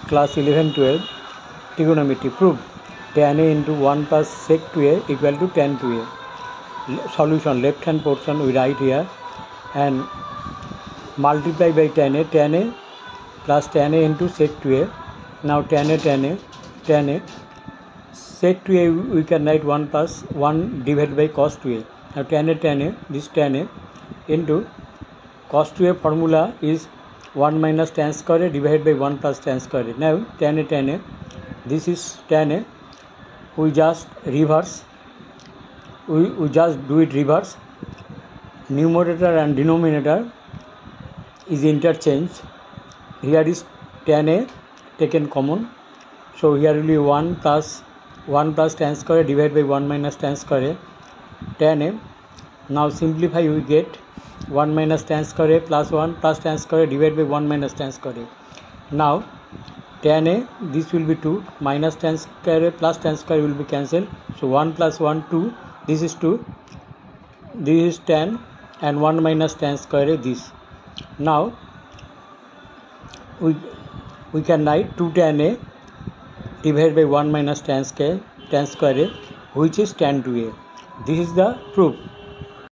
class 11-12 trigonometry. Prove tan A into 1 plus sec 2a equal to tan 2a. Solution, left hand portion we write here and multiply by tan A plus tan A into sec 2a. Now tan A sec 2a we can write 1 plus 1 divided by cos 2a. Now tan A, this tan A into cos 2a formula is 1 minus tan square divided by 1 plus tan square. Now tan A, this is tan A, we just reverse, we just do it reverse. Numerator and denominator is interchanged. Here is tan A taken common, so here will be 1 plus tan square divided by 1 minus tan square tan A. Now simplify, we get 1 minus tan square plus 1 plus tan square divided by 1 minus tan square. Now tan A, this will be 2, minus tan square plus tan square will be cancelled, so 1 plus 1 2, this is 2, this is tan, and 1 minus tan square this. Now we can write 2 tan A divided by 1 minus tan square which is tan 2a. This is the proof.